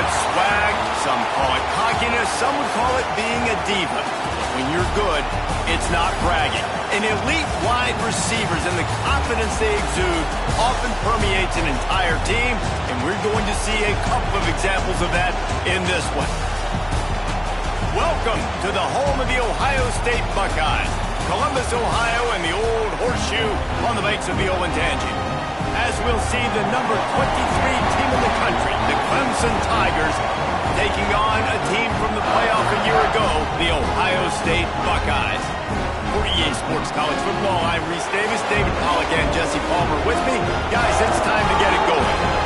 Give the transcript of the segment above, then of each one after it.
it swag, some call it cockiness, some would call it being a diva. When you're good, it's not bragging. And elite wide receivers and the confidence they exude often permeates an entire team, and we're going to see a couple of examples of that in this one. Welcome to the home of the Ohio State Buckeyes, Columbus, Ohio, and the Old Horseshoe on the banks of the Olentangy. As we'll see the number 23 team in the country, the Clemson Tigers, taking on a team from the playoff a year ago, the Ohio State Buckeyes. For EA Sports College Football, I'm Reese Davis, David Pollack, and Jesse Palmer with me. Guys, it's time to get it going.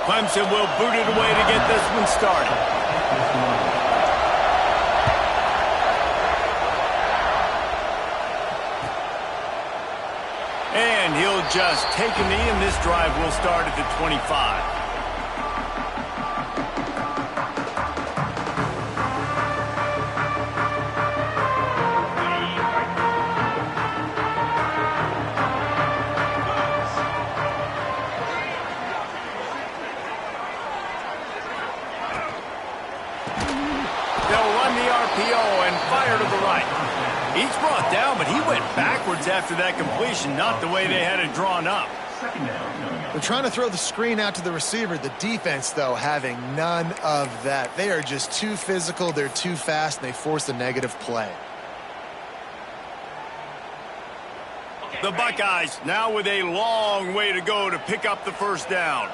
Clemson will boot it away to get this one started. And he'll just take a knee, and this drive will start at the 25. And fire to the right. He's brought down, but he went backwards after that completion, not the way they had it drawn up. They're trying to throw the screen out to the receiver. The defense, though, having none of that. They are just too physical, they're too fast, and they force a negative play. The Buckeyes now with a long way to go to pick up the first down.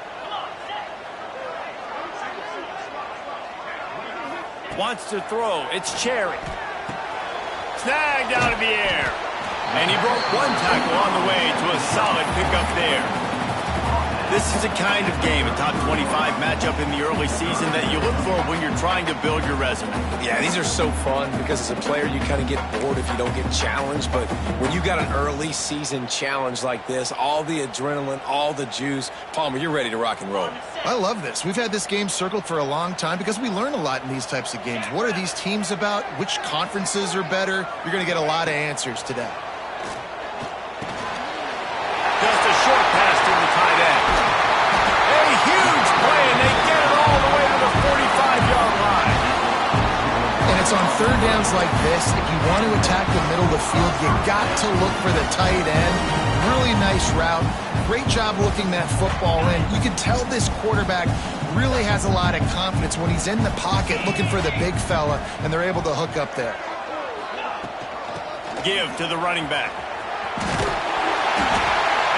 Wants to throw. It's Cherry. Snagged out of the air. And he broke one tackle on the way to a solid pickup there. This is a kind of game, a top 25 matchup in the early season that you look for when you're trying to build your resume. Yeah, these are so fun because as a player you kind of get bored if you don't get challenged. But when you got an early season challenge like this, all the adrenaline, all the juice, Palmer, you're ready to rock and roll. I love this. We've had this game circled for a long time because we learn a lot in these types of games. What are these teams about? Which conferences are better? You're going to get a lot of answers today. Just a short pass to the tight end. A huge play, and they get it all the way to the 45-yard line. And it's on third downs like this. If you want to attack the middle of the field, you got to look for the tight end. Really nice route. Great job looking that football in. You can tell this quarterback really has a lot of confidence when he's in the pocket looking for the big fella, and they're able to hook up there. Give to the running back.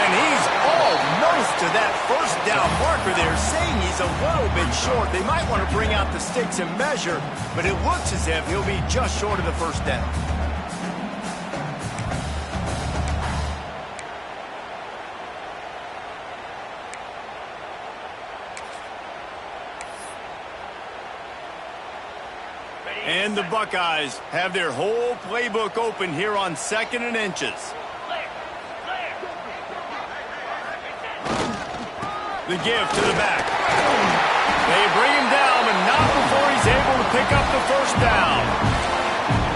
And he's almost to that first down marker there, saying he's a little bit short. They might want to bring out the sticks and measure, but it looks as if he'll be just short of the first down. And the Buckeyes have their whole playbook open here on 2nd and inches. The give to the back. They bring him down, but not before he's able to pick up the first down.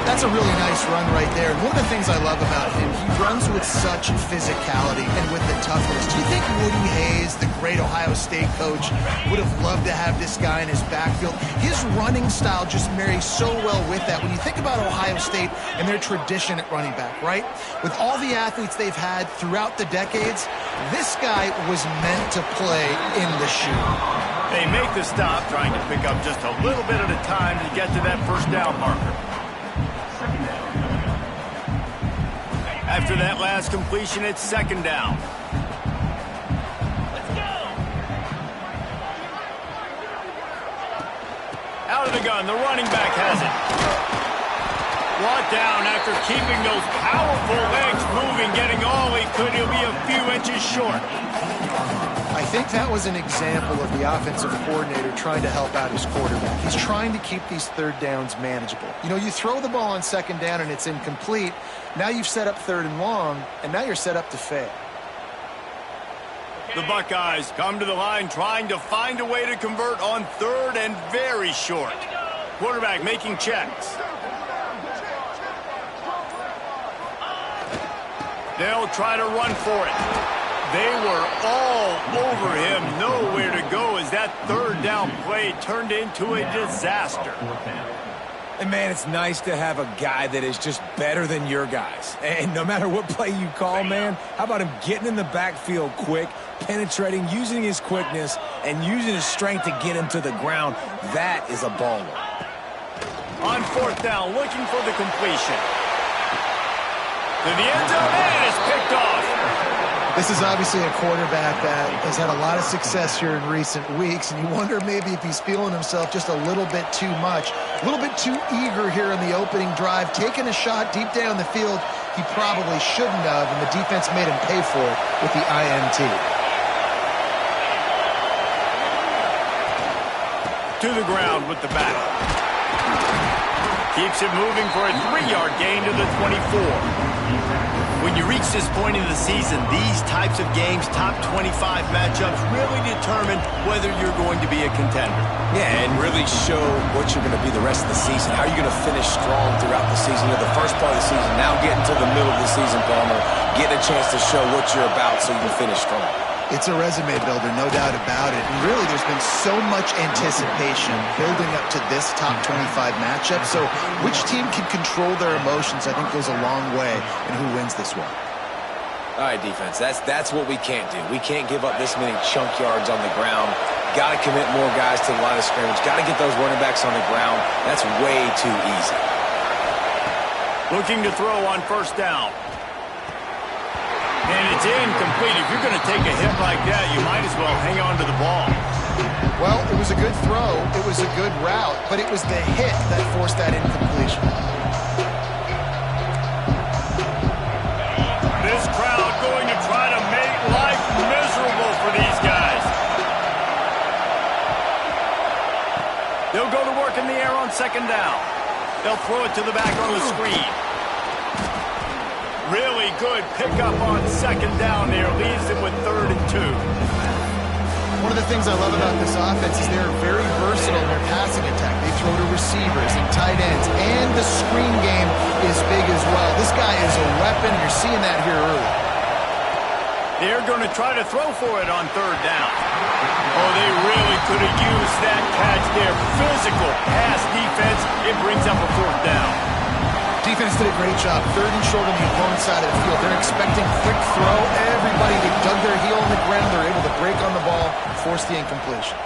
That's a really nice run right there. And one of the things I love about him, he runs with such physicality and with the toughness. Do you think Woody Hayes, the great Ohio State coach, would have loved to have this guy in his backfield? His running style just marries so well with that. When you think about Ohio State and their tradition at running back, right? With all the athletes they've had throughout the decades, this guy was meant to play in the shoe. They make the stop, trying to pick up just a little bit at a time to get to that first down marker. After that last completion, it's 2nd down. Let's go. Out of the gun, the running back has it. Brought down after keeping those powerful legs moving, getting all he could. He'll be a few inches short. I think that was an example of the offensive coordinator trying to help out his quarterback. He's trying to keep these third downs manageable. You know, you throw the ball on 2nd down and it's incomplete. Now you've set up 3rd and long, and now you're set up to fail. The Buckeyes come to the line trying to find a way to convert on third and very short. Quarterback making checks. They'll try to run for it. They were all over him. Nowhere to go as that third down play turned into a disaster. And, man, it's nice to have a guy that is just better than your guys. And no matter what play you call, man, how about him getting in the backfield quick, penetrating, using his quickness, and using his strength to get him to the ground? That is a baller. On fourth down, looking for the completion. To the end zone, and it's picked off. This is obviously a quarterback that has had a lot of success here in recent weeks, and you wonder maybe if he's feeling himself just a little bit too much, a little bit too eager here in the opening drive, taking a shot deep down the field he probably shouldn't have, and the defense made him pay for it with the INT. To the ground with the back. Keeps it moving for a 3-yard gain to the 24. When you reach this point in the season, these types of games, top 25 matchups, really determine whether you're going to be a contender. Yeah, and really show what you're going to be the rest of the season. How are you going to finish strong throughout the season? You're the first part of the season, now getting to the middle of the season, Palmer, getting a chance to show what you're about so you can finish strong. It's a resume builder, no doubt about it. And really, there's been so much anticipation building up to this top 25 matchup. So which team can control their emotions, I think, goes a long way in who wins this one. All right, defense, that's what we can't do. We can't give up this many chunk yards on the ground. Got to commit more guys to the line of scrimmage. Got to get those running backs on the ground. That's way too easy. Looking to throw on first down. And it's incomplete. If you're going to take a hit like that, you might as well hang on to the ball. Well, it was a good throw. It was a good route, but it was the hit that forced that incompletion. This crowd going to try to make life miserable for these guys. They'll go to work in the air on second down. They'll throw it to the back on the screen. Really good pickup on second down there. Leaves them with 3rd and 2. One of the things I love about this offense is they're very versatile in their passing attack. They throw to receivers and tight ends, and the screen game is big as well. This guy is a weapon. You're seeing that here early. They're going to try to throw for it on 3rd down. Oh, they really could have used that catch there. Physical pass defense. It brings up a 4th down. Defense did a great job. 3rd and short on the opponent's side of the field. They're expecting quick throw. Everybody, they dug their heel on the ground. They're able to break on the ball, force the incompletion.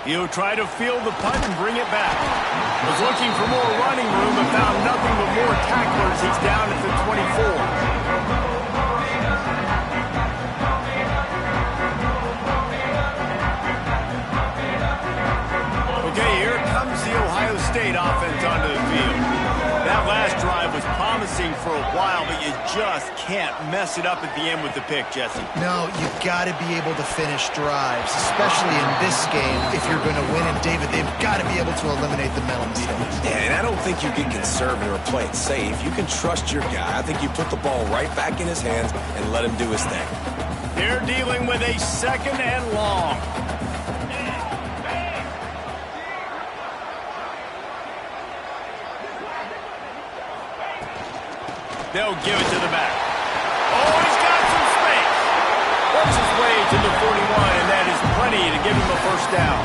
He'll try to field the punt and bring it back. Was looking for more running room, but found nothing but more tacklers. He's down at the 24. Ohio State offense onto the field. That last drive was promising for a while, but you just can't mess it up at the end with the pick, Jesse. No, you've got to be able to finish drives, especially in this game if you're going to win. And, David, they've got to be able to eliminate the mental mistakes. Yeah, and I don't think you get conservative or play it safe. You can trust your guy. I think you put the ball right back in his hands and let him do his thing. They're dealing with a 2nd and long. They'll give it to the back. Oh, he's got some space. Works his way to the 41, and that is plenty to give him a 1st down.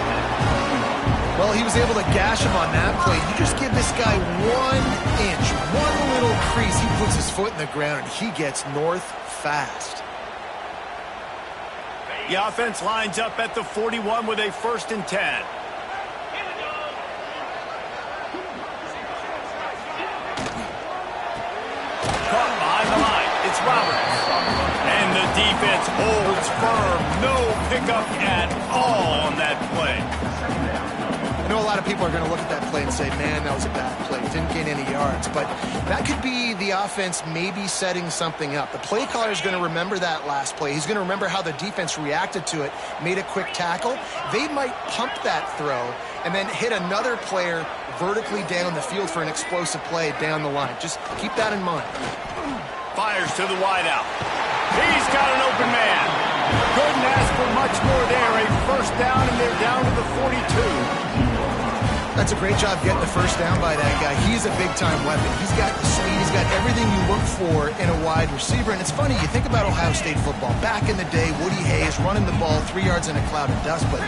Well, he was able to gash him on that play. You just give this guy 1 inch, one little crease. He puts his foot in the ground, and he gets north fast. The offense lines up at the 41 with a 1st and 10. Caught behind the line. It's Roberts. And the defense holds firm. No pickup at all on that play. I know a lot of people are going to look at that play and say, man, that was a bad play. Didn't gain any yards. But that could be the offense maybe setting something up. The play caller is going to remember that last play. He's going to remember how the defense reacted to it, made a quick tackle. They might pump that throw and then hit another player vertically down the field for an explosive play down the line. Just keep that in mind. Fires to the wideout. He's got an open man. Couldn't ask for much more there. A first down, and they're down to the 42. That's a great job getting the first down by that guy. He's a big-time weapon. He's got the speed. He's got everything you look for in a wide receiver. And it's funny, you think about Ohio State football. Back in the day, Woody Hayes running the ball 3 yards in a cloud of dust. But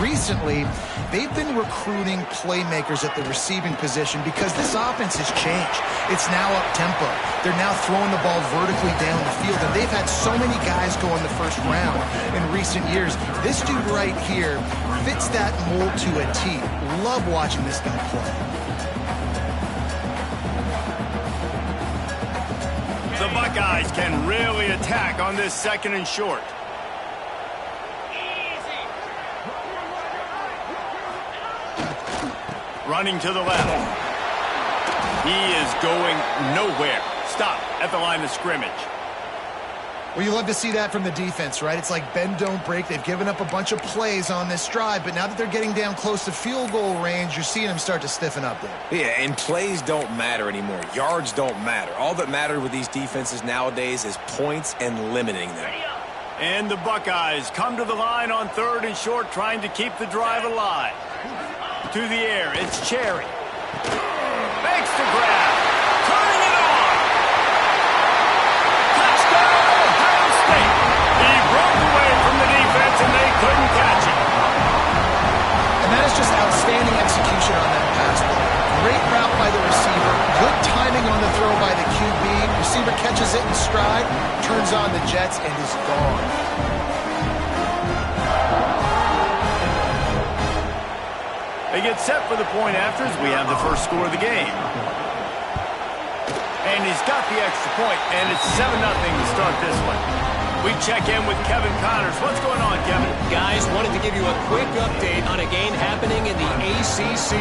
recently, they've been recruiting playmakers at the receiving position because this offense has changed. It's now up-tempo. They're now throwing the ball vertically down the field. And they've had so many guys go in the first round in recent years. This dude right here fits that mold to a T. Love watching this guy play. The Buckeyes can really attack on this second and short. Running to the left. He is going nowhere. Stop at the line of scrimmage. Well, you love to see that from the defense, right? It's like bend, don't break. They've given up a bunch of plays on this drive, but now that they're getting down close to field goal range, you're seeing them start to stiffen up there. Yeah, and plays don't matter anymore. Yards don't matter. All that matters with these defenses nowadays is points and limiting them. And the Buckeyes come to the line on third and short, trying to keep the drive alive. To the air, it's Cherry. Makes the grab. Turning it on. Touchdown, Ohio State. He broke away from the defense, and they couldn't catch him. And that is just outstanding execution on that pass play. Great route by the receiver. Good timing on the throw by the QB. Receiver catches it in stride, turns on the jets, and is gone. They get set for the point after as we have the first score of the game. And he's got the extra point, and it's 7-0 to start this one. We check in with Kevin Connors. What's going on, Kevin? Guys, wanted to give you a quick update on a game happening in the ACC.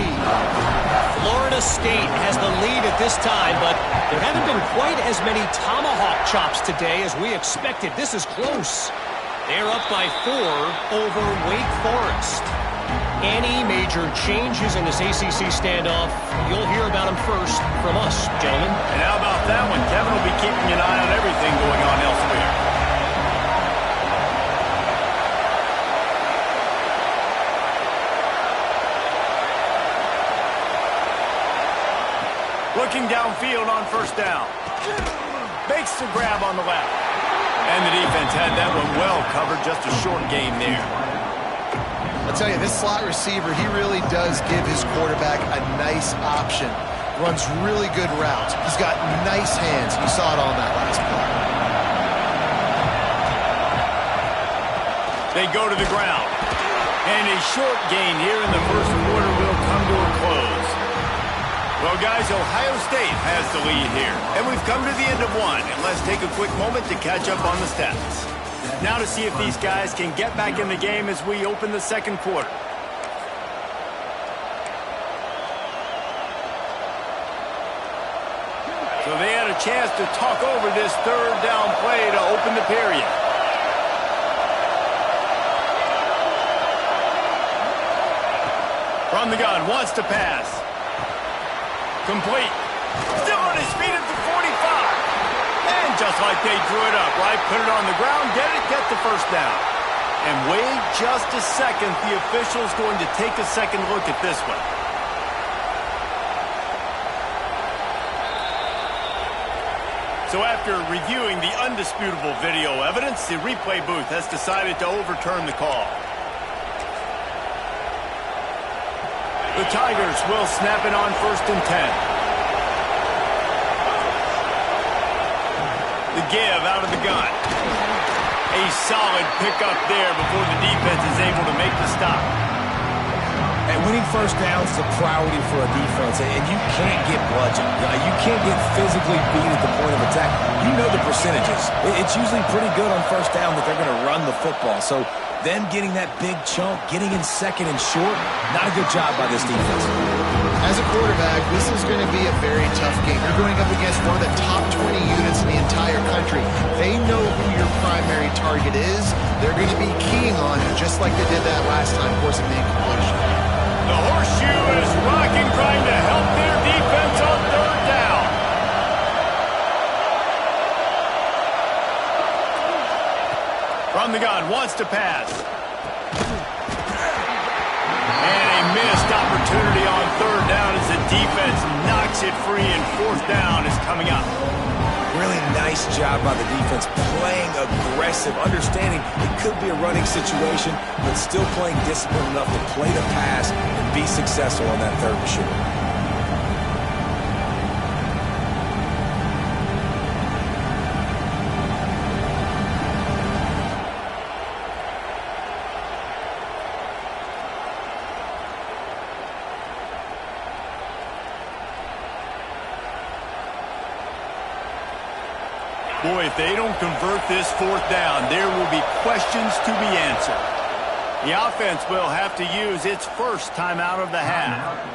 Florida State has the lead at this time, but there haven't been quite as many tomahawk chops today as we expected. This is close. They're up by 4 over Wake Forest. Any major changes in this ACC standoff, you'll hear about them first from us, gentlemen. And how about that one? Kevin will be keeping an eye on everything going on elsewhere. Looking downfield on first down. Makes the grab on the left. And the defense had that one well covered. Just a short gain there. I'll tell you, this slot receiver, he really does give his quarterback a nice option. Runs really good routes. He's got nice hands. You saw it on that last play. They go to the ground. And a short gain here in the first quarter will come to a close. Well, guys, Ohio State has the lead here. And we've come to the end of one. And let's take a quick moment to catch up on the stats. Now to see if these guys can get back in the game as we open the second quarter. So they had a chance to talk over this third down play to open the period. From the gun, wants to pass. Complete. Still on his feet at the 45. And just like they drew it up, right? Put it on the ground, get the first down. And wait just a second. The official's going to take a second look at this one. So after reviewing the undisputable video evidence, the replay booth has decided to overturn the call. The Tigers will snap it on 1st and 10. The give out of the gun. A solid pickup there before the defense is able to make the stop. And winning first downs is a priority for a defense, and you can't get bludgeoned. You can't get physically beat at the point of attack. You know the percentages. It's usually pretty good on first down that they're going to run the football. So them getting that big chunk, getting in second and short, not a good job by this defense. As a quarterback, this is going to be a very tough game. You're going up against one of the top 20 units in the entire country. They know who your primary target is. They're going to be keying on it, just like they did that last time, forcing the incompletion. The horseshoe is rocking, trying to help their defense on third down. pass. And a missed opportunity on third down as the defense knocks it free, and fourth down is coming up. Really nice job by the defense, playing aggressive, understanding it could be a running situation, but still playing disciplined enough to play the pass and be successful on that third and short. Boy, if they don't convert this fourth down, there will be questions to be answered. The offense will have to use its first timeout of the half.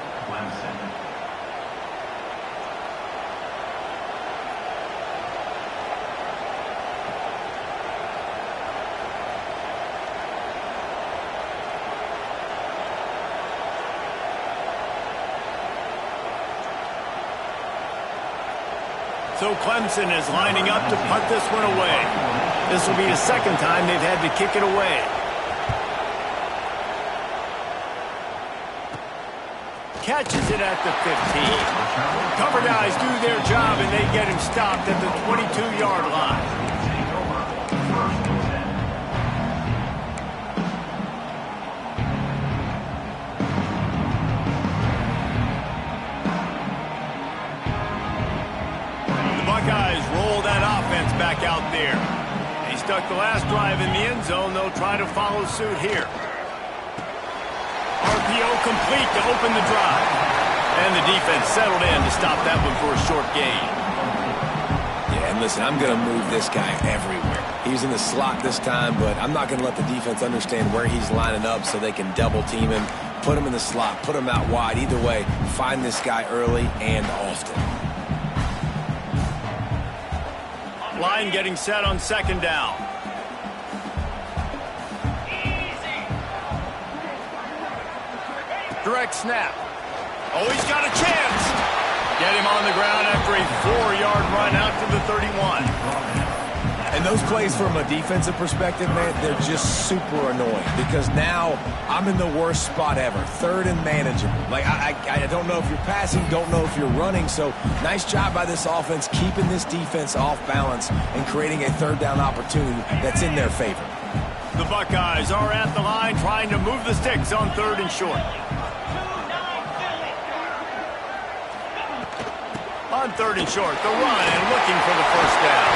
So Clemson is lining up to punt this one away. This will be the second time they've had to kick it away. Catches it at the 15. Cover guys do their job, and they get him stopped at the 22-yard line. Buckeyes roll that offense back out there. They stuck the last drive in the end zone. They'll try to follow suit here. RPO complete to open the drive. And the defense settled in to stop that one for a short gain. Yeah, and listen, I'm going to move this guy everywhere. He's in the slot this time, but I'm not going to let the defense understand where he's lining up so they can double team him, put him in the slot, put him out wide. Either way, find this guy early and often. Line getting set on second down. Direct snap. Oh, he's got a chance. Get him on the ground after a 4-yard run out to the 31. And those plays from a defensive perspective, man, they're just super annoying because now I'm in the worst spot ever. Third and manageable. Like, I don't know if you're passing, don't know if you're running. So nice job by this offense keeping this defense off balance and creating a third down opportunity that's in their favor. The Buckeyes are at the line trying to move the sticks on third and short. On third and short, the run and looking for the first down.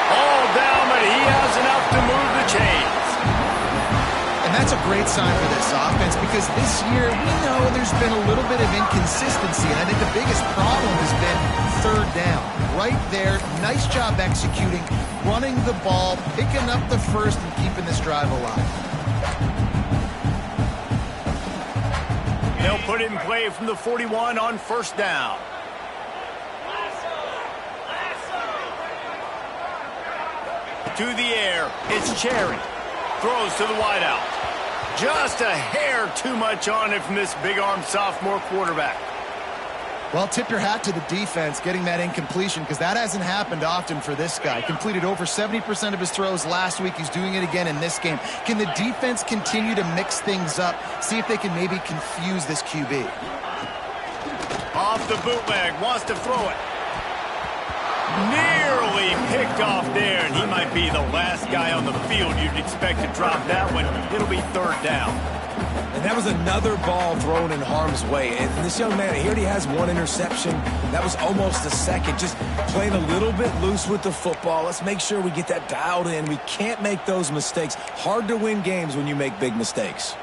All down, but he has enough to move the chains. And that's a great sign for this offense because this year we know there's been a little bit of inconsistency, and I think the biggest problem has been third down. Right there, nice job executing, running the ball, picking up the first, and keeping this drive alive. They'll put it in play from the 41 on first down. To the air, it's Cherry. Throws to the wideout. Just a hair too much on it from this big-armed sophomore quarterback. Well, tip your hat to the defense getting that incompletion because that hasn't happened often for this guy. Completed over 70% of his throws last week. He's doing it again in this game. Can the defense continue to mix things up? See if they can maybe confuse this QB. Off the bootleg, wants to throw it. Nearly picked off there, and he might be the last guy on the field you'd expect to drop that one. It'll be third down. And that was another ball thrown in harm's way. And this young man, he already has one interception. That was almost a second. Just playing a little bit loose with the football. Let's make sure we get that dialed in. We can't make those mistakes. Hard to win games when you make big mistakes.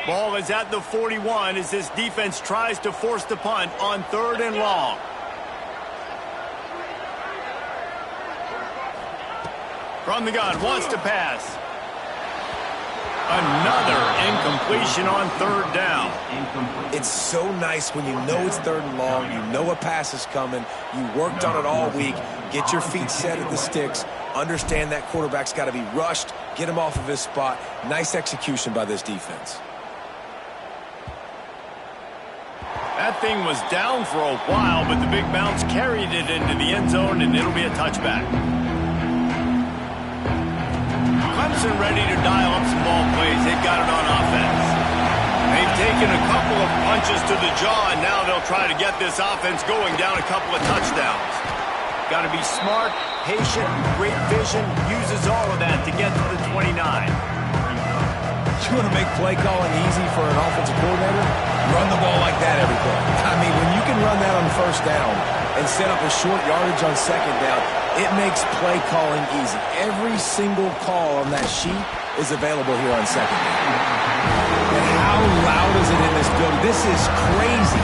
Ball is at the 41 as this defense tries to force the punt on third and long. From the gun, wants to pass. Another incompletion on third down. It's so nice when you know it's third and long, you know a pass is coming, you worked on it all week, get your feet set at the sticks, understand that quarterback's got to be rushed, get him off of his spot. Nice execution by this defense. That thing was down for a while, but the big bounce carried it into the end zone, and it'll be a touchback. Clemson ready to dial up some ball plays. They've got it on offense. They've taken a couple of punches to the jaw, and now they'll try to get this offense going down a couple of touchdowns. Got to be smart, patient, great vision, uses all of that to get to the 29. You want to make play calling easy for an offensive coordinator? Run the ball like that every play. I mean, when you can run that on first down and set up a short yardage on second down, it makes play calling easy. Every single call on that sheet is available here on second down. And how loud is it in this building? This is crazy.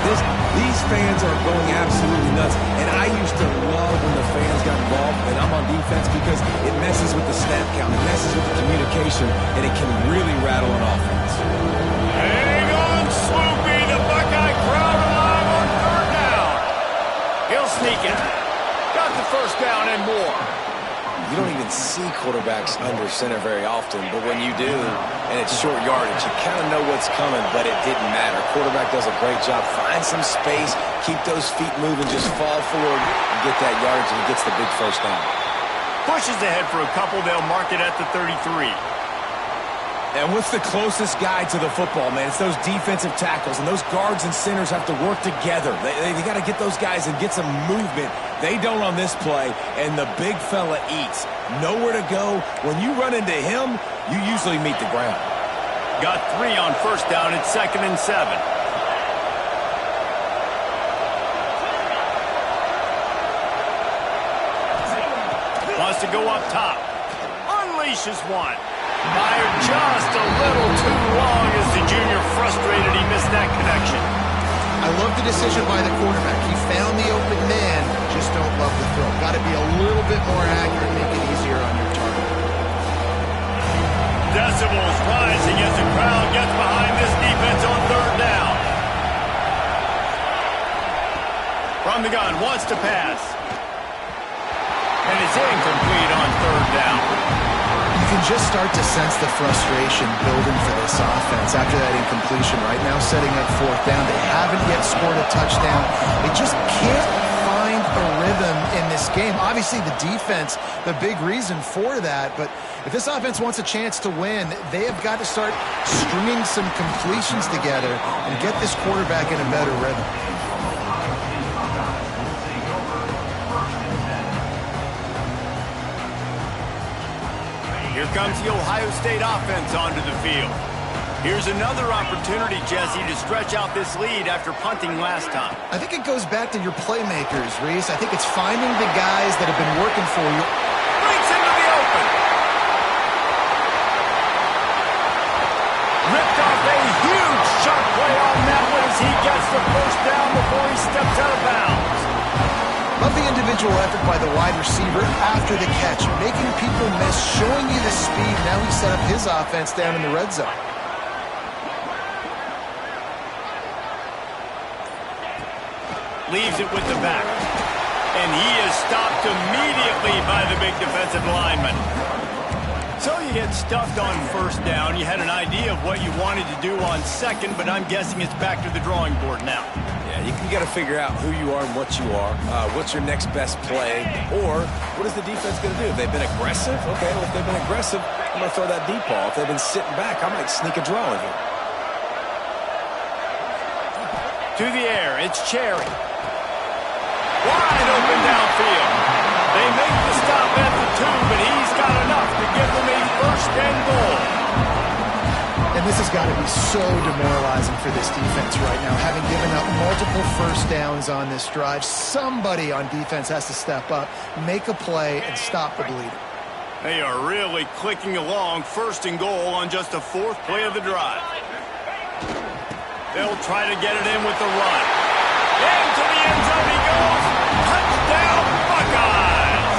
These fans are going absolutely nuts. And I used to love when the fans got involved, and I'm on defense, because it messes with the snap count, it messes with the communication, and it can really rattle an offense. Hang on, Sloopy. The Buckeye crowd alive on third down. He'll sneak it. Got the first down and more. You don't even see quarterbacks under center very often, but when you do, and it's short yardage, you kind of know what's coming, but it didn't matter. Quarterback does a great job. Find some space, keep those feet moving, just fall forward and get that yardage, and he gets the big first down. Pushes ahead for a couple. They'll mark it at the 33. And what's the closest guy to the football, man? It's those defensive tackles, and those guards and centers have to work together. They got to get those guys and get some movement. They don't on this play, and the big fella eats. Nowhere to go. When you run into him, you usually meet the ground. Got 3 on first down. It's 2nd and 7. Wants to go up top. Unleashes one. Fired just a little too long as the junior frustrated. He missed that connection. I love the decision by the quarterback. He found the open man, just don't love the throw. Got to be a little bit more accurate, make it easier on your target. Decibels rising as the crowd gets behind this defense on third down. From the gun, wants to pass. And it's incomplete on third down. You can just start to sense the frustration building for this offense after that incompletion. Right now, setting up fourth down. They haven't yet scored a touchdown. They just can't find a rhythm in this game. Obviously, the defense, the big reason for that. But if this offense wants a chance to win, they have got to start stringing some completions together and get this quarterback in a better rhythm. Here comes the Ohio State offense onto the field. Here's another opportunity, Jesse, to stretch out this lead after punting last time. I think it goes back to your playmakers, Reese. I think it's finding the guys that have been working for you. Breaks into the open. Ripped off a huge shot play on that one as he gets the first down before he steps out of bounds. Love the individual effort by the wide receiver after the catch, making people miss, showing you the speed. Now he set up his offense down in the red zone. Leaves it with the back. And he is stopped immediately by the big defensive lineman. So you get stuffed on first down. You had an idea of what you wanted to do on second, but I'm guessing it's back to the drawing board now. Yeah, you got to figure out who you are and what you are. What's your next best play? Or what is the defense going to do? They've been aggressive? Okay, well, if they've been aggressive, I'm going to throw that deep ball. If they've been sitting back, I might sneak a draw in here. To the air, it's Cherry. Wide open downfield. They make the stop at the 2, but he's got enough to give them a first and goal. And this has got to be so demoralizing for this defense right now, having given up multiple first downs on this drive. Somebody on defense has to step up, make a play, and stop the bleeding. They are really clicking along, first and goal on just the 4th play of the drive. They'll try to get it in with the run. Into the end zone he goes. Touchdown, Buckeyes!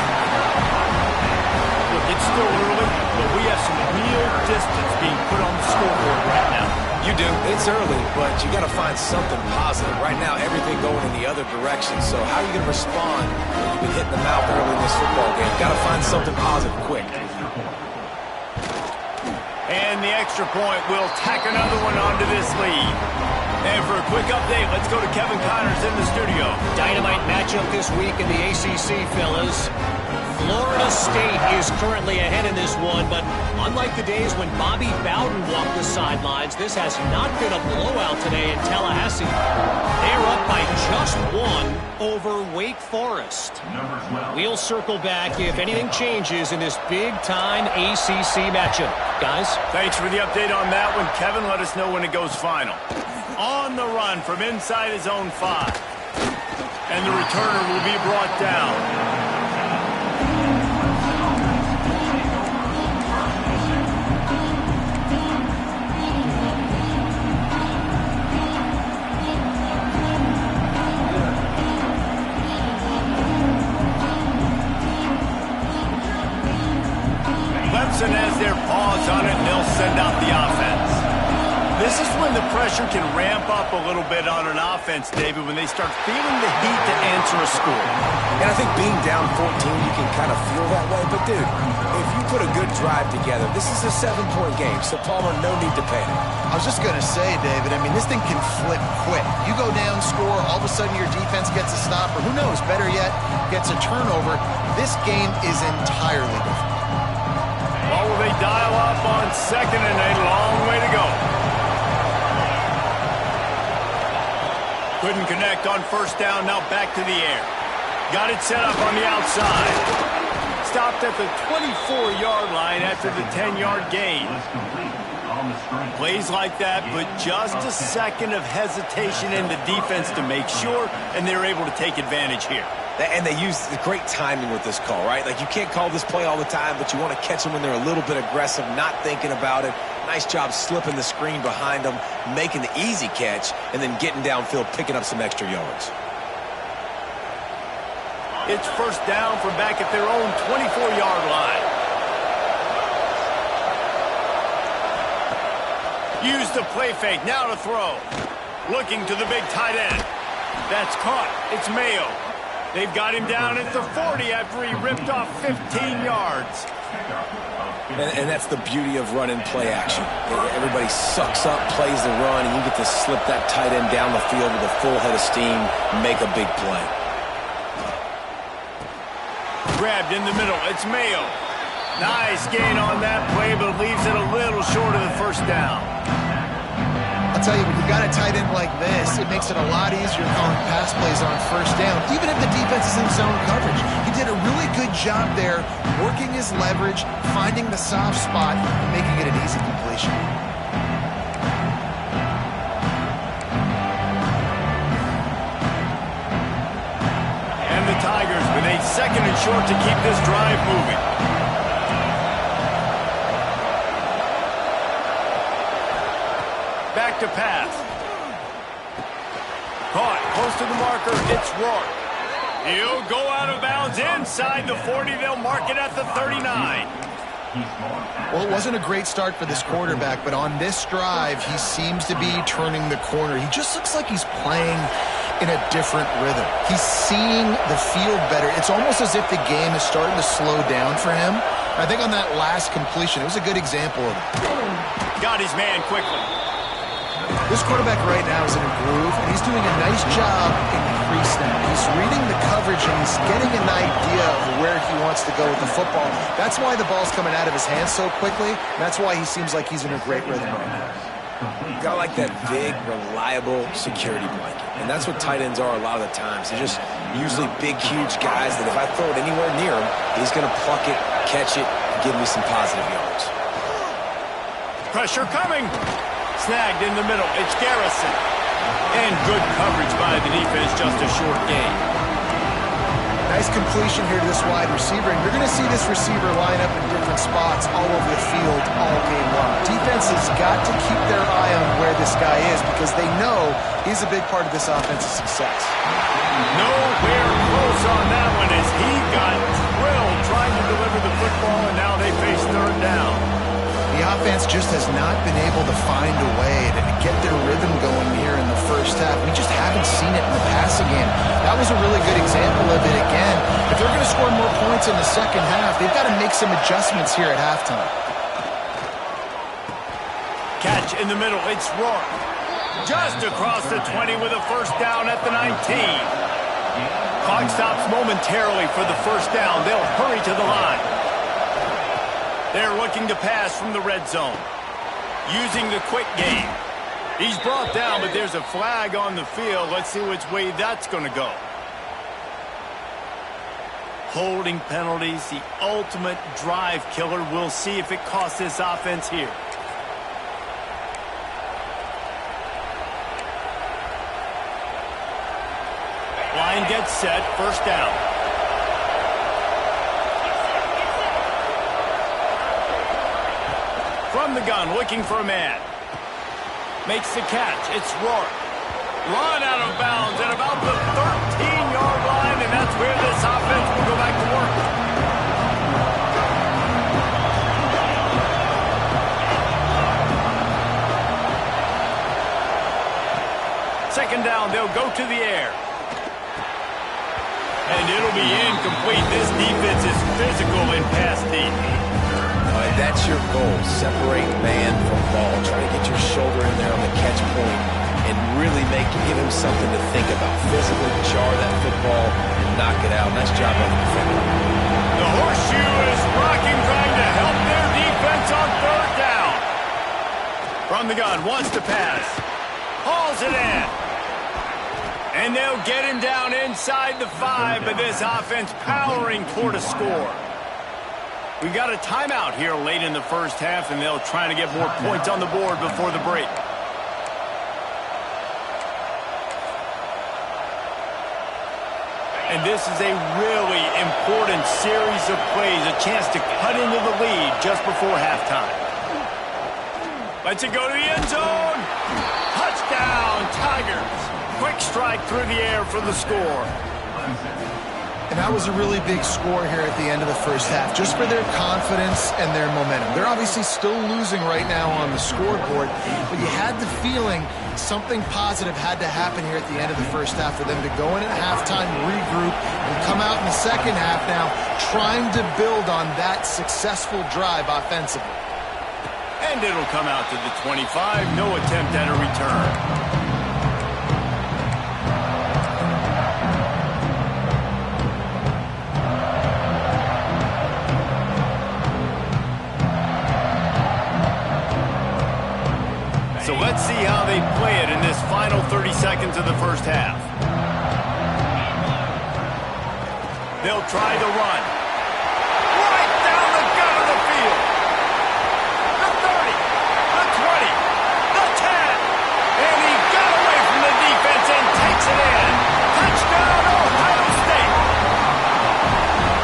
Look, it's still early, but we have some real distance being put on the scoreboard right now. You do. It's early, but you got to find something positive. Right now, everything going in the other direction. So how are you going to respond when you've been hitting the mouth early in this football game? Got to find something positive quick. And the extra point will tack another one onto this lead. And for a quick update, let's go to Kevin Connors in the studio. Dynamite matchup this week in the ACC, fellas. Florida State is currently ahead in this one, but unlike the days when Bobby Bowden walked the sidelines, this has not been a blowout today in Tallahassee. They're up by just one over Wake Forest. We'll circle back if anything changes in this big-time ACC matchup. Guys? Thanks for the update on that one, Kevin. Let us know when it goes final. On the run from inside his own 5. And the returner will be brought down. Clemson has their paws on it, and they'll send out the offense. This is when the pressure can ramp up a little bit on an offense, David, when they start feeling the heat to answer a score. And I think being down 14, you can kind of feel that way. But, dude, if you put a good drive together, this is a 7-point game, so Palmer, no need to panic. I was just going to say, David, I mean, this thing can flip quick. You go down, score, all of a sudden your defense gets a stop, or who knows, better yet, gets a turnover. This game is entirely different. Well, will they dial up on second and a long way to go? Couldn't connect on first down, now back to the air. Got it set up on the outside. Stopped at the 24-yard line after the 10-yard gain. Plays like that, but just a second of hesitation in the defense to make sure, and they're able to take advantage here. And they use the great timing with this call, right? Like, you can't call this play all the time, but you want to catch them when they're a little bit aggressive, not thinking about it. Nice job slipping the screen behind them, making the easy catch, and then getting downfield, picking up some extra yards. It's first down from back at their own 24-yard line. Use the play fake, now to throw. Looking to the big tight end. That's caught. It's Mayo. They've got him down at the 40 after he ripped off 15 yards. And that's the beauty of running play action. Everybody sucks up, plays the run, and you get to slip that tight end down the field with a full head of steam, make a big play. Grabbed in the middle. It's Mayo. Nice gain on that play, but leaves it a little short of the first down. I'll tell you, when you've got a tight end like this, it makes it a lot easier calling pass plays on first down, even if the defense is in zone coverage. He did a really good job there, working his leverage, finding the soft spot, and making it an easy completion. And the Tigers with a second and short to keep this drive moving. Back to pass. Caught close to the marker. It's Rourke. He'll go out of bounds inside the 40. They'll mark it at the 39. Well, it wasn't a great start for this quarterback, but on this drive, he seems to be turning the corner. He just looks like he's playing in a different rhythm. He's seeing the field better. It's almost as if the game is starting to slow down for him. I think on that last completion, it was a good example of it. Got his man quickly. This quarterback right now is in a groove, and he's doing a nice job in crease now. He's reading the coverage, and he's getting an idea of where he wants to go with the football. That's why the ball's coming out of his hands so quickly, and that's why he seems like he's in a great rhythm right now. Got like that big, reliable security blanket. And that's what tight ends are a lot of the times. They're just usually big, huge guys that if I throw it anywhere near him, he's going to pluck it, catch it, and give me some positive yards. Pressure coming. Snagged in the middle. It's Garrison. And good coverage by the defense, just a short gain. Nice completion here to this wide receiver, and you're going to see this receiver line up in different spots all over the field all game long. Defense has got to keep their eye on where this guy is because they know he's a big part of this offense's success. Nowhere close on that one as he got drilled trying to deliver the football, and now they face third down. The offense just has not been able to find a way to get their rhythm going here in the first half. We just haven't seen it in the passing game. That was a really good example of it again. If they're going to score more points in the second half, they've got to make some adjustments here at halftime. Catch in the middle. It's Rourke. Just across the 20 with a first down at the 19. Clock stops momentarily for the first down. They'll hurry to the line. They're looking to pass from the red zone. Using the quick game. He's brought down, but there's a flag on the field. Let's see which way that's going to go. Holding penalties, the ultimate drive killer. We'll see if it costs this offense here. Line gets set, first down. From the gun, looking for a man. Makes the catch, it's Rourke. Run out of bounds at about the 13-yard line, and that's where this offense will go back to work. Second down, they'll go to the air. And it'll be incomplete. This defense is physical in pass deep. That's your goal. Separate man from ball. Try to get your shoulder in there on the catch point and really give him something to think about. Physically jar that football and knock it out. Nice job on the defender. The horseshoe is rocking, trying to help their defense on third down. From the gun, wants to pass. Hauls it in. And they'll get him down inside the 5, but this offense powering toward a score. We got a timeout here late in the first half, and they'll try to get more points on the board before the break. And this is a really important series of plays, a chance to cut into the lead just before halftime. Lets it go to the end zone. Touchdown, Tigers. Quick strike through the air for the score. And that was a really big score here at the end of the first half, just for their confidence and their momentum. They're obviously still losing right now on the scoreboard, but you had the feeling something positive had to happen here at the end of the first half for them to go in at halftime, regroup, and come out in the second half now trying to build on that successful drive offensively. And it'll come out to the 25. No attempt at a return. So let's see how they play it in this final 30 seconds of the first half. They'll try the run. Right down the gut of the field. The 30, the 20, the 10. And he got away from the defense and takes it in. Touchdown, Ohio State.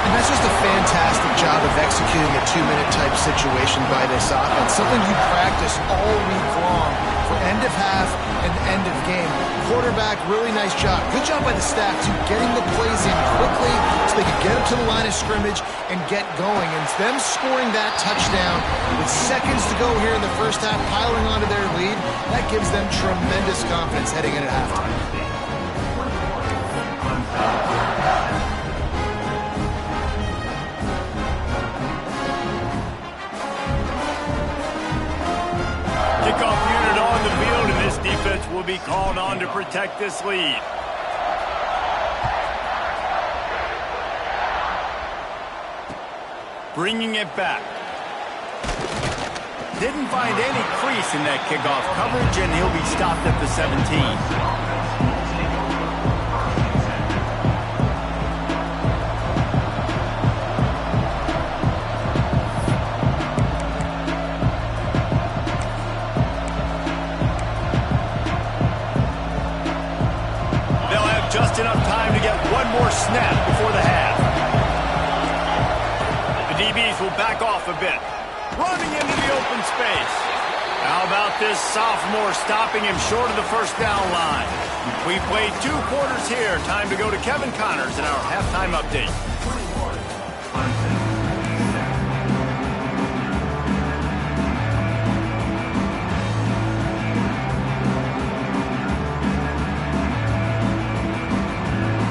And that's just a fantastic job of executing a two-minute type situation by this offense. Something you practice all week long for end of half and end of game. Quarterback, really nice job. Good job by the staff, too, getting the plays in quickly so they could get up to the line of scrimmage and get going. And it's them scoring that touchdown with seconds to go here in the first half, piling onto their lead. That gives them tremendous confidence heading into halftime. Kickoff unit on the field, and this defense will be called on to protect this lead. Bringing it back. Didn't find any crease in that kickoff coverage, and he'll be stopped at the 17. Just enough time to get one more snap before the half. The DBs will back off a bit. Running into the open space. How about this sophomore stopping him short of the first down line? We played 2 quarters here. Time to go to Kevin Connors in our halftime update.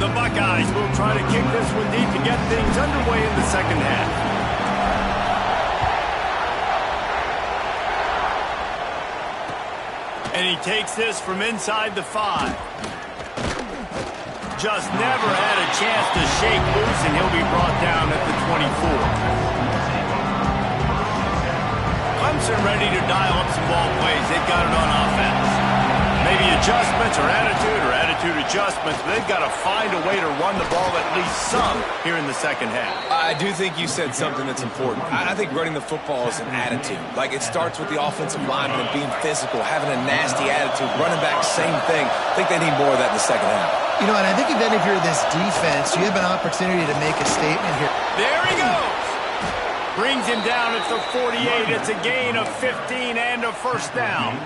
The Buckeyes will try to kick this one deep to get things underway in the second half. And he takes this from inside the 5. just never had a chance to shake loose, and he'll be brought down at the 24. Clemson ready to dial up some ball plays. They've got it on offense. Maybe adjustments or attitude adjustments, but they've got to find a way to run the ball at least some here in the second half. I do think you said something that's important. I think running the football is an attitude. Like, it starts with the offensive lineman being physical, having a nasty attitude. Running back, same thing. I think they need more of that in the second half. You know, and I think even if you're this defense, you have an opportunity to make a statement here. There he goes. Brings him down at the 48. It's a gain of 15 and a first down.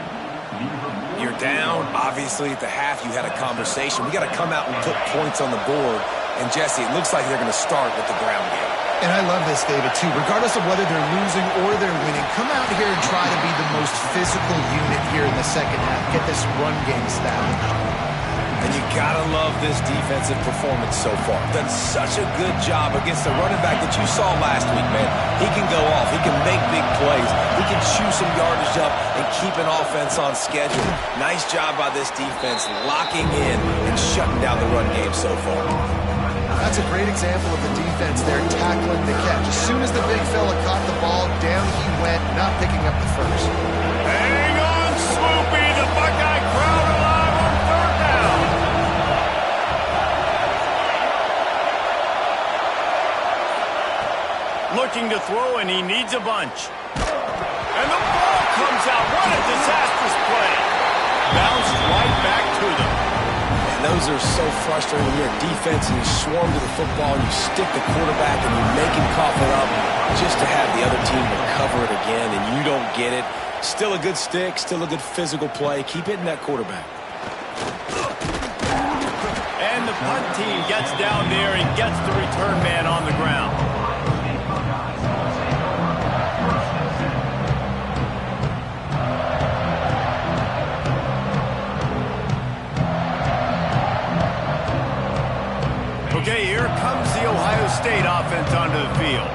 You're down. Obviously, at the half, you had a conversation. We got to come out and put points on the board. And, Jesse, it looks like they're going to start with the ground game. And I love this, David, too. Regardless of whether they're losing or they're winning, come out here and try to be the most physical unit here in the second half. Get this run game established. And you gotta love this defensive performance so far. Done such a good job against the running back that you saw last week, man. He can go off. He can make big plays. He can chew some yardage up and keep an offense on schedule. Nice job by this defense locking in and shutting down the run game so far. That's a great example of the defense there tackling the catch. As soon as the big fella caught the ball, down he went, not picking up the first. Hang on, Swoopy. The Buckeye crowd alive on third down. Looking to throw, and he needs a bunch. And the ball comes out. What a disastrous play. Bounced right back to them. And those are so frustrating when you're a defense and you swarm to the football and you stick the quarterback and you make him cough it up just to have the other team recover it again and you don't get it. Still a good stick, still a good physical play. Keep hitting that quarterback. And the punt team gets down there and gets the return man on the ground. Okay, here comes the Ohio State offense onto the field.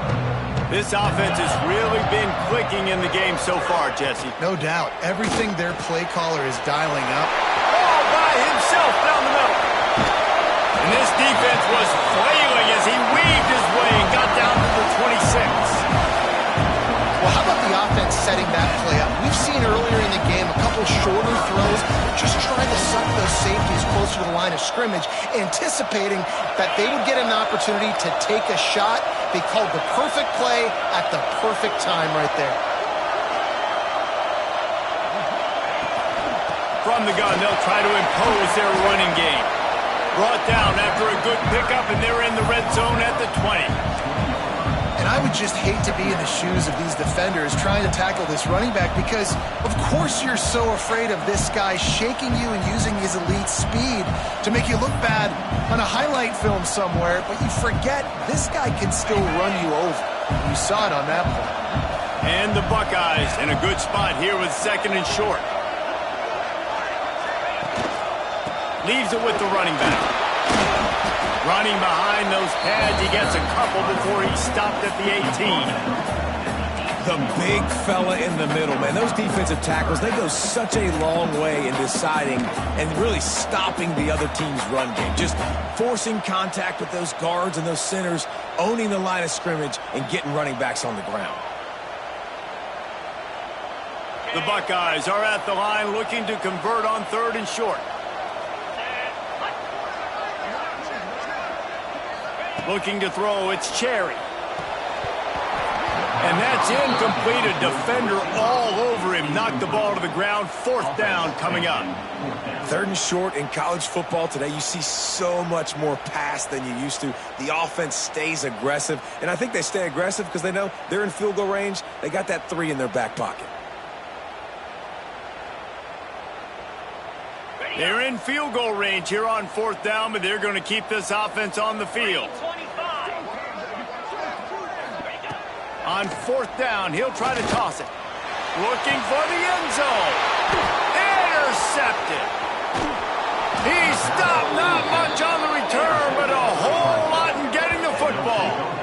This offense has really been clicking in the game so far, Jesse. No doubt. Everything their play caller is dialing up. All by himself down the middle. And this defense was flailing as he weaved his way and got down to the 26. Well, how about the offense setting that play up? We've seen earlier in the game a couple shorter throws, just trying to suck those safeties closer to the line of scrimmage, anticipating that they would get an opportunity to take a shot. They called the perfect play at the perfect time right there. From the gun, they'll try to impose their running game. Brought down after a good pickup, and they're in the red zone at the 20. And I would just hate to be in the shoes of these defenders trying to tackle this running back because, of course, you're so afraid of this guy shaking you and using his elite speed to make you look bad on a highlight film somewhere, but you forget this guy can still run you over. You saw it on that play. And the Buckeyes in a good spot here with second and short. Leaves it with the running back. Running behind those pads, he gets a couple before he stopped at the 18. The big fella in the middle, man. Those defensive tackles, they go such a long way in deciding and really stopping the other team's run game. Just forcing contact with those guards and those centers, owning the line of scrimmage, and getting running backs on the ground. The Buckeyes are at the line looking to convert on third and short. Looking to throw, it's Cherry. And that's incomplete. A defender all over him. Knocked the ball to the ground. Fourth down coming up. Third and short in college football today, you see so much more pass than you used to. The offense stays aggressive. And I think they stay aggressive because they know they're in field goal range. They got that 3 in their back pocket. They're in field goal range here on fourth down, but they're going to keep this offense on the field. On fourth down, he'll try to toss it. Looking for the end zone. Intercepted. He stopped, not much on the return, but a whole lot in getting the football.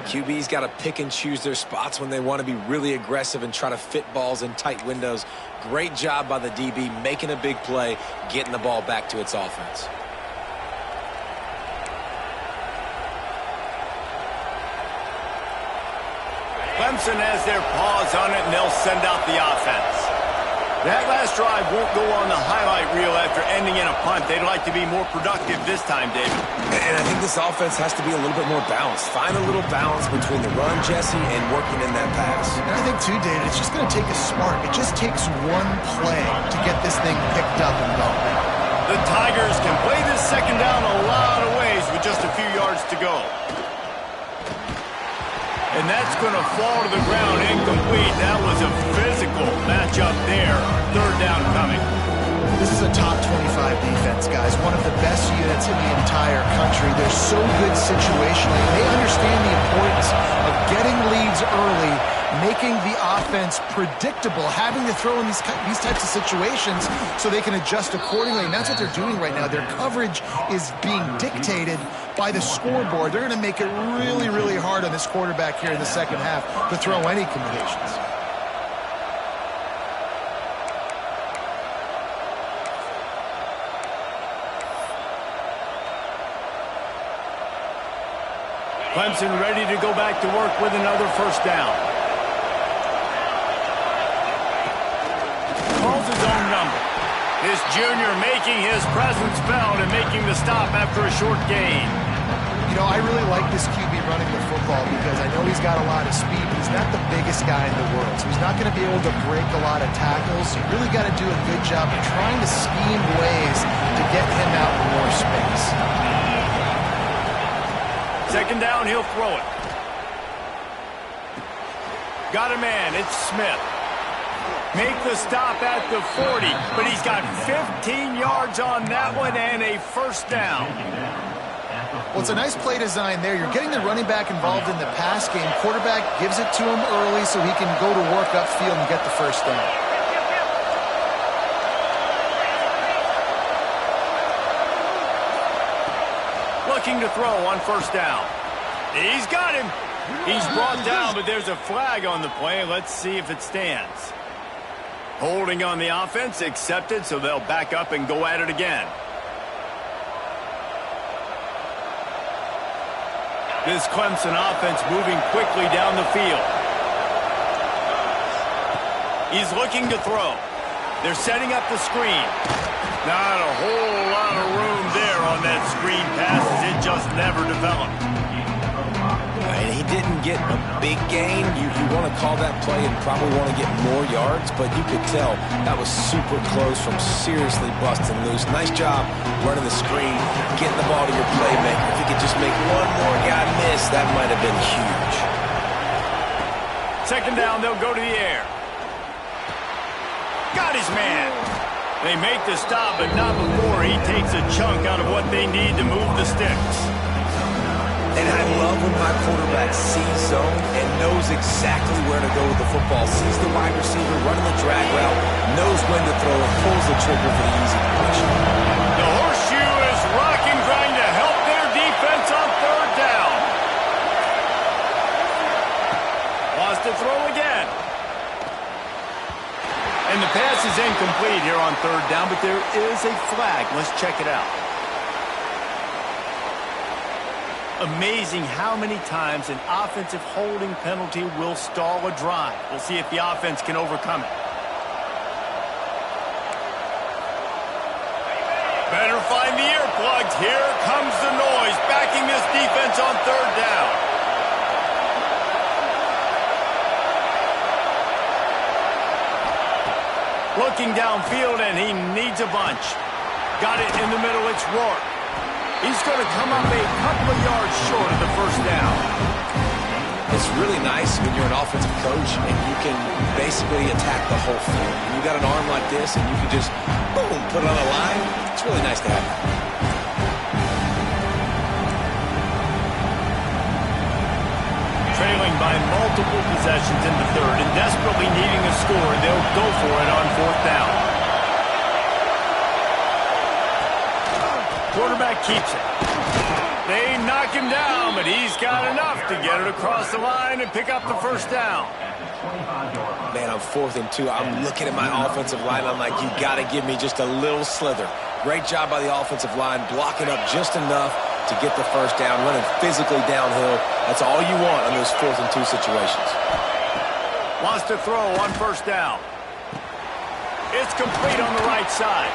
QB's got to pick and choose their spots when they want to be really aggressive and try to fit balls in tight windows. Great job by the DB making a big play, getting the ball back to its offense. Clemson has their paws on it, and they'll send out the offense. That last drive won't go on the highlight reel after ending in a punt. They'd like to be more productive this time, David. And I think this offense has to be a little bit more balanced. Find a little balance between the run, Jesse, and working in that pass. And I think, too, David, it's just going to take a spark. It just takes one play to get this thing picked up and going. The Tigers can play this second down a lot of ways with just a few yards to go. And that's going to fall to the ground incomplete. That was a physical matchup there. Third down coming. This is a top 25 defense, guys. One of the best units in the entire country. They're so good situationally. They understand the importance of getting leads early, making the offense predictable, having to throw in these types of situations so they can adjust accordingly. And that's what they're doing right now. Their coverage is being dictated by the scoreboard. They're going to make it really, really hard on this quarterback here in the second half to throw any combinations. Clemson ready to go back to work with another first down. Calls his own number. This junior making his presence felt and making the stop after a short gain. You know, I really like this QB running the football because I know he's got a lot of speed, but he's not the biggest guy in the world. So he's not going to be able to break a lot of tackles. You really got to do a good job of trying to scheme ways to get him out in more space. Second down, he'll throw it. Got a man, it's Smith. Make the stop at the 40, but he's got 15 yards on that one and a first down. Well, it's a nice play design there. You're getting the running back involved in the pass game. Quarterback gives it to him early so he can go to work upfield and get the first down. Looking to throw on first down. He's got him. He's brought down, but there's a flag on the play. Let's see if it stands. Holding on the offense, accepted, so they'll back up and go at it again. This Clemson offense moving quickly down the field. He's looking to throw. They're setting up the screen. Not a whole lot of room there on that screen pass as it just never developed. And he didn't get a big gain. You want to call that play and probably want to get more yards, but you could tell that was super close from seriously busting loose. Nice job running the screen, getting the ball to your playmaker. If he could just make one more guy miss, that might have been huge. Second down, they'll go to the air. Got his man. They make the stop, but not before he takes a chunk out of what they need to move the sticks. And I love when my quarterback sees zone and knows exactly where to go with the football. Sees the wide receiver running the drag route, knows when to throw, and pulls the trigger for the easy completion. The horseshoe is rocking, trying to help their defense on third down. Wants to throw again. And the pass is incomplete here on third down, but there is a flag. Let's check it out. Amazing how many times an offensive holding penalty will stall a drive. We'll see if the offense can overcome it. Better find the earplugs. Here comes the noise, backing this defense on third down. Looking downfield, and he needs a bunch. Got it in the middle, it's Rourke. He's going to come up a couple of yards short of the first down. It's really nice when you're an offensive coach and you can basically attack the whole field. When you got an arm like this and you can just, boom, put it on a line, it's really nice to have that. Trailing by multiple possessions in the third and desperately needing a score, they'll go for it on fourth down. Quarterback keeps it. They knock him down, but he's got enough to get it across the line and pick up the first down. Man, I'm 4th and 2. I'm looking at my offensive line. I'm like, you got to give me just a little slither. Great job by the offensive line, blocking up just enough to get the first down, running physically downhill. That's all you want in those 4th and 2 situations. Wants to throw on first down. It's complete on the right side.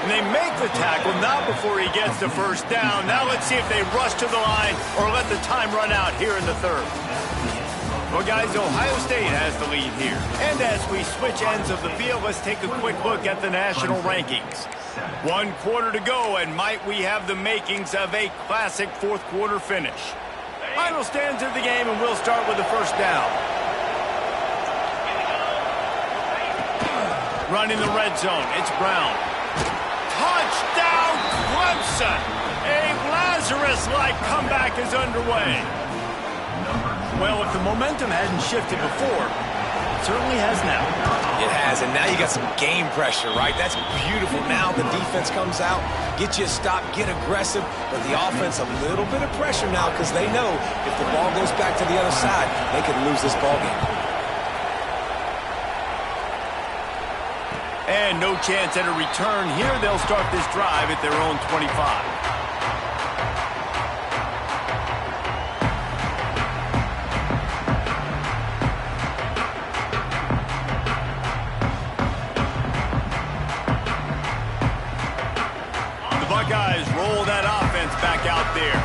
And they make the tackle, not before he gets the first down. Now let's see if they rush to the line or let the time run out here in the third. Well, guys, Ohio State has the lead here. And as we switch ends of the field, let's take a quick look at the national rankings. 1 quarter to go, and might we have the makings of a classic fourth quarter finish. Final stands of the game, and we'll start with the first down. Running the red zone, it's Brown. Touchdown, Clemson! A Lazarus-like comeback is underway. Well, if the momentum hadn't shifted before, it certainly has now. It has, and now you got some game pressure, right? That's beautiful. Now the defense comes out, get you a stop, get aggressive, but the offense a little bit of pressure now because they know if the ball goes back to the other side, they could lose this ball game. And no chance at a return here. They'll start this drive at their own 25. Buckeyes roll that offense back out there.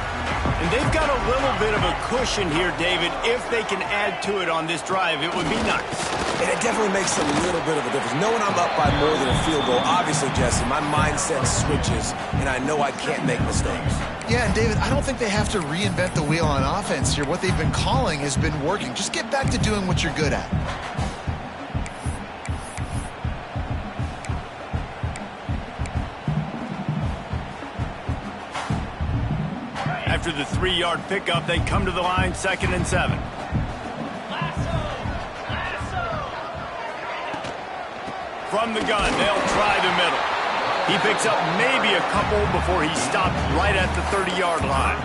And they've got a little bit of a cushion here, David. If they can add to it on this drive, it would be nice. And it definitely makes a little bit of a difference. Knowing I'm up by more than a field goal, obviously, Jesse, my mindset switches, and I know I can't make mistakes. Yeah, and David, I don't think they have to reinvent the wheel on offense here. What they've been calling has been working. Just get back to doing what you're good at. After the 3-yard pickup, they come to the line, 2nd and 7. From the gun, they'll try the middle. He picks up maybe a couple before he stopped right at the 30-yard line.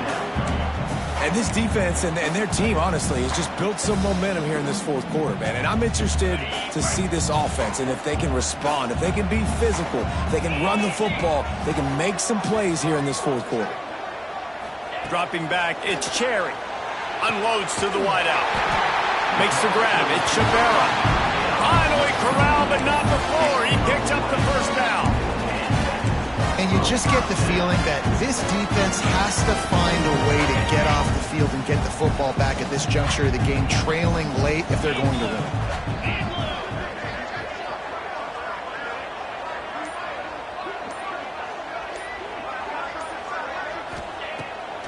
And this defense and their team, honestly, has just built some momentum here in this fourth quarter, man. And I'm interested to see this offense and if they can respond, if they can be physical, if they can run the football, they can make some plays here in this fourth quarter. Dropping back, it's Cherry. Unloads to the wideout. Makes the grab, it's Chabera. Finally corralled, but not before. He picks up the first down. And you just get the feeling that this defense has to find a way to get off the field and get the football back at this juncture of the game, trailing late if they're going to win.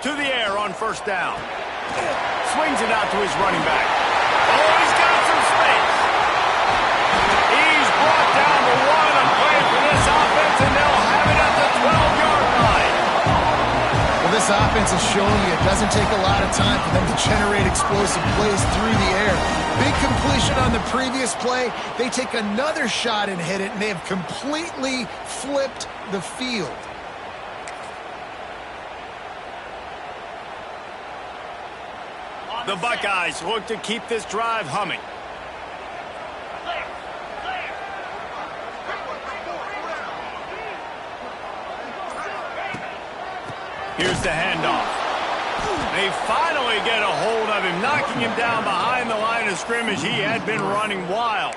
To the air on first down. Swings it out to his running back. Oh, he's got some space. He's brought down the 1 and play for this offense, and they'll have it at the 12-yard line. Well, this offense is showing you it doesn't take a lot of time for them to generate explosive plays through the air. Big completion on the previous play. They take another shot and hit it, and they have completely flipped the field. The Buckeyes look to keep this drive humming. Here's the handoff. They finally get a hold of him, knocking him down behind the line of scrimmage. He had been running wild.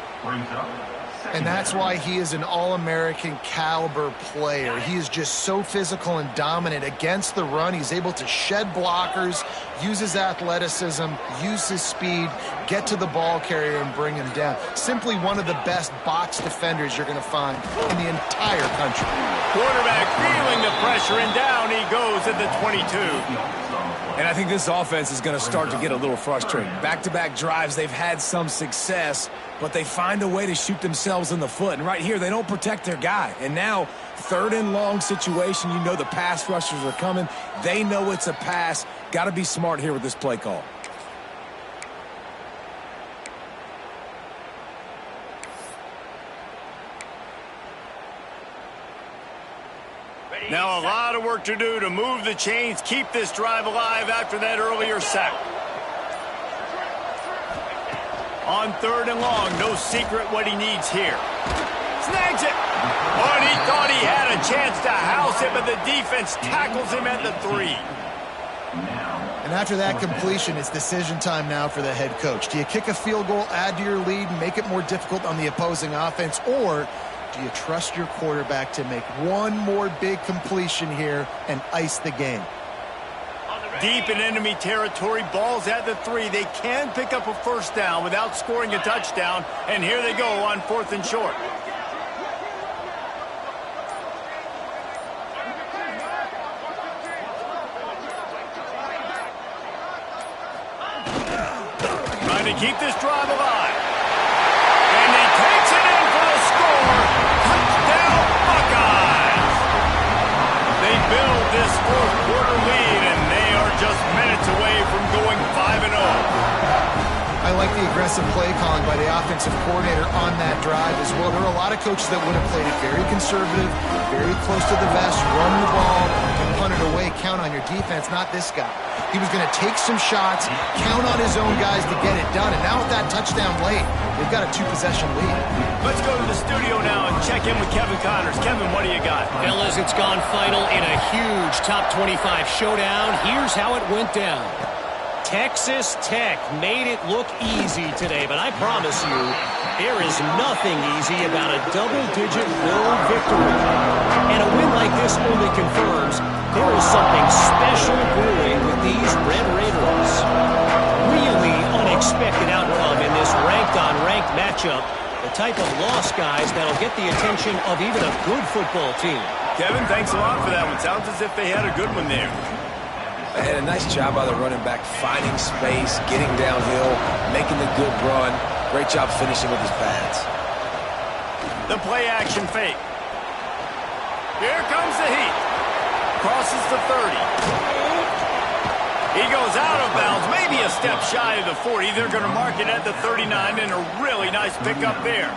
And that's why he is an All-American caliber player. He is just so physical and dominant against the run. He's able to shed blockers, use his athleticism, use his speed, get to the ball carrier and bring him down. Simply one of the best box defenders you're going to find in the entire country. Quarterback feeling the pressure, and down he goes at the 22. And I think this offense is going to start to get a little frustrated. Back-to-back drives, they've had some success, but they find a way to shoot themselves in the foot. And right here, they don't protect their guy. And now, 3rd and long situation, you know the pass rushers are coming. They know it's a pass. Got to be smart here with this play call. Now a lot of work to do to move the chains, keep this drive alive after that earlier sack. On 3rd and long, no secret what he needs here. Snags it. Oh, and he thought he had a chance to house it, but the defense tackles him at the 3. And And after that completion, it's decision time now for the head coach. Do you kick a field goal, add to your lead, and make it more difficult on the opposing offense, or do you trust your quarterback to make one more big completion here and ice the game? Deep in enemy territory, ball's at the 3. They can pick up a first down without scoring a touchdown, and here they go on 4th and short. Trying to keep this drive alive. And he takes it in for the score. Touchdown, Buckeyes. They build this 4th quarter lead, and they are just minutes away from going 5-0. I like the aggressive play calling by the offensive coordinator on that drive as well. There are a lot of coaches that would have played it very conservative, very close to the vest, run the ball, and punt it away. Count on your defense, not this guy. He was going to take some shots, count on his own guys to get it done. And now with that touchdown late, they've got a 2-possession lead. Let's go to the studio now and check in with Kevin Connors. Kevin, what do you got? Fellas, it's gone final in a huge top 25 showdown. Here's how it went down. Texas Tech made it look easy today, but I promise you, there is nothing easy about a double-digit road victory. And a win like this only confirms there is something special brewing with these Red Raiders. Really unexpected outcome in this ranked-on-ranked matchup. The type of loss, guys, that'll get the attention of even a good football team. Kevin, thanks a lot for that one. Sounds as if they had a good one there. They had a nice job by the running back, finding space, getting downhill, making the good run. Great job finishing with his pads. The play-action fake. Here comes the heat. Crosses the 30. He goes out of bounds, maybe a step shy of the 40. They're going to mark it at the 39, and a really nice pickup there.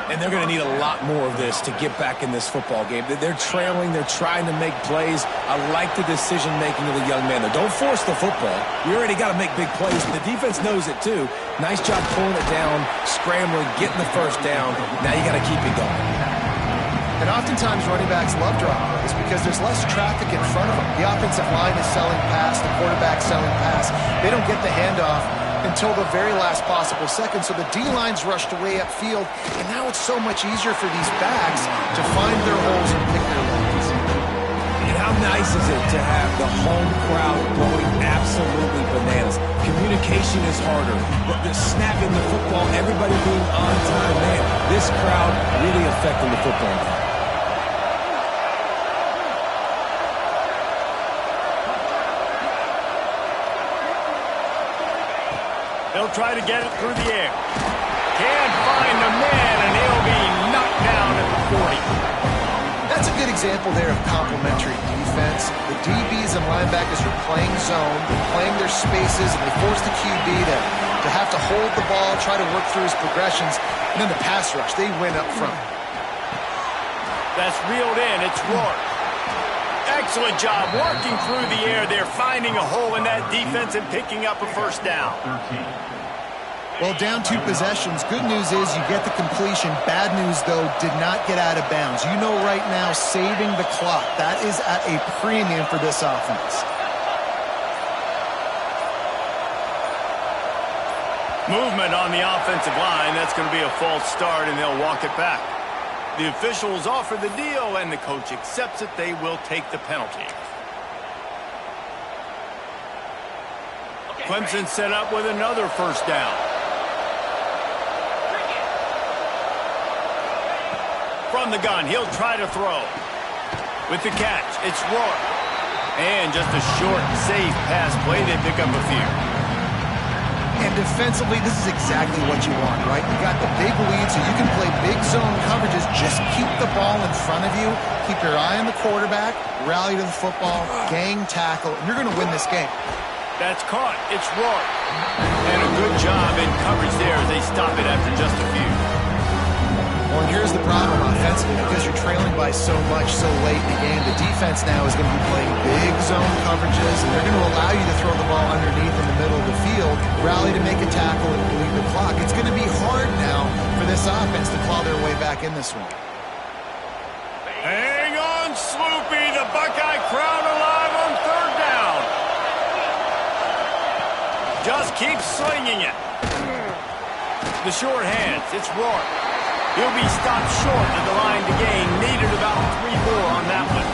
And they're going to need a lot more of this to get back in this football game. They're trailing. They're trying to make plays. I like the decision-making of the young man. Don't force the football. You already got to make big plays. The defense knows it, too. Nice job pulling it down, scrambling, getting the first down. Now you got to keep it going. And oftentimes running backs love drop plays because there's less traffic in front of them. The offensive line is selling pass, the quarterback selling pass. They don't get the handoff until the very last possible second, so the D-line's rushed away upfield, and now it's so much easier for these backs to find their holes and pick their lanes. And how nice is it to have the home crowd going absolutely bananas? Communication is harder. The snapping the football, everybody being on time, man, this crowd really affecting the football game. They'll try to get it through the air. Can't find the man, and he'll be knocked down at the 40. That's a good example there of complementary defense. The DBs and linebackers are playing zone, they're playing their spaces, and they force the QB to have to hold the ball, try to work through his progressions, and then the pass rush, they win up front. That's reeled in. It's Rourke. Excellent job working through the air there, finding a hole in that defense and picking up a first down. Well, down 2 possessions. Good news is you get the completion. Bad news, though, did not get out of bounds. You know right now, saving the clock. That is at a premium for this offense. Movement on the offensive line. That's going to be a false start, and they'll walk it back. The officials offer the deal, and the coach accepts it. They will take the penalty. Clemson set up with another first down. From the gun, he'll try to throw. With the catch, it's Rourke. And just a short, safe pass play. They pick up a few. And defensively, this is exactly what you want, right? You got the big lead, so you can play big zone coverages. Just keep the ball in front of you. Keep your eye on the quarterback. Rally to the football. Gang tackle. And you're going to win this game. That's caught. It's Rourke. And a good job in coverage there as they stop it after just a few. Well, and here's the problem offensively. Because you're trailing by so much so late in the game, the defense now is going to be playing big zone coverages, and they're going to allow you to throw the ball underneath in the middle of the field, rally to make a tackle, and bleed the clock. It's going to be hard now for this offense to claw their way back in this one. Hang on, Sloopy. The Buckeye crowd alive on third down. just keeps slinging it. The short hands, it's Rourke. He'll be stopped short of the line to gain. Needed about 3 more on that one.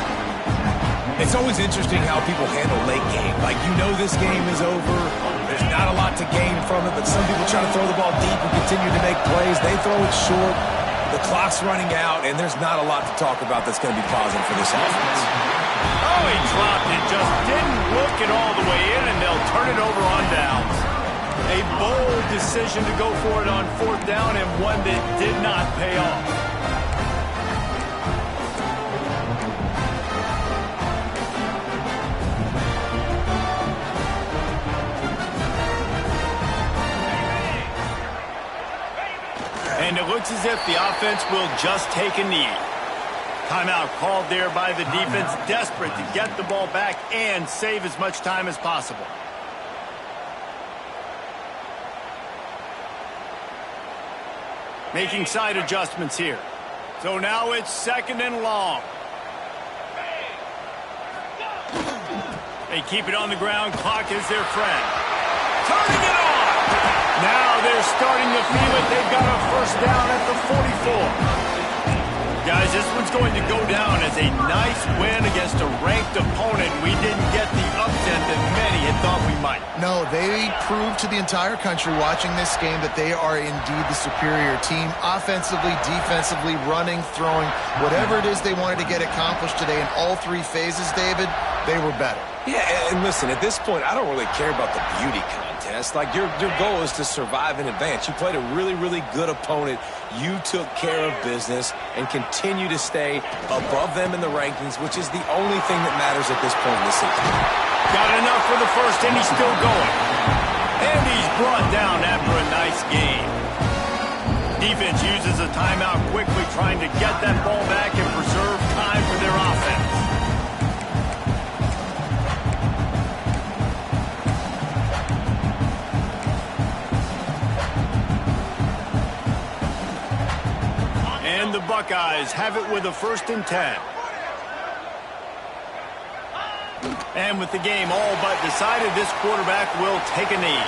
It's always interesting how people handle late game. Like, you know this game is over. There's not a lot to gain from it, but some people try to throw the ball deep and continue to make plays. They throw it short. The clock's running out, and there's not a lot to talk about that's going to be positive for this offense. Oh, he dropped it. Just didn't look it all the way in, and they'll turn it over on downs. A bold decision to go for it on 4th down, and one that did not pay off. And it looks as if the offense will just take a knee. Timeout called there by the defense, desperate to get the ball back and save as much time as possible. Making side adjustments here. So now it's 2nd and long. They keep it on the ground. Clock is their friend. Turning it on. Now they're starting to feel it. They've got a 1st down at the 44. Guys, this one's going to go down as a nice win against a ranked opponent. We didn't get the upset that many had thought we might. No, they proved to the entire country watching this game that they are indeed the superior team. Offensively, defensively, running, throwing, whatever it is they wanted to get accomplished today in all 3 phases, David, they were better. Yeah, and listen, at this point, I don't really care about the beauty contest. Like, your goal is to survive and advance. You played a really, really good opponent. You took care of business and continue to stay above them in the rankings, which is the only thing that matters at this point in the season. Got enough for the 1st, and he's still going. And he's brought down after a nice game. Defense uses a timeout quickly, trying to get that ball back and preserve time for their offense. And the Buckeyes have it with a 1st and 10. And with the game all but decided, this quarterback will take a knee.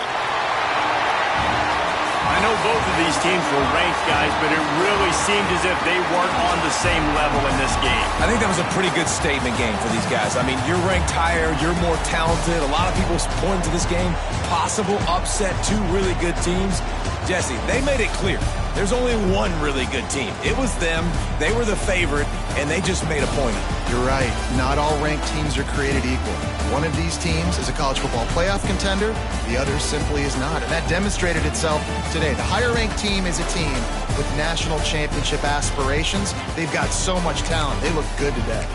I know both of these teams were ranked, guys, but it really seemed as if they weren't on the same level in this game. I think that was a pretty good statement game for these guys. I mean, you're ranked higher, you're more talented. A lot of people point to this game, possible upset, 2 really good teams. Jesse, they made it clear. There's only one really good team. It was them. They were the favorite, and they just made a point. You're right. Not all ranked teams are created equal. One of these teams is a college football playoff contender. The other simply is not, and that demonstrated itself today. The higher-ranked team is a team with national championship aspirations. They've got so much talent. They look good today.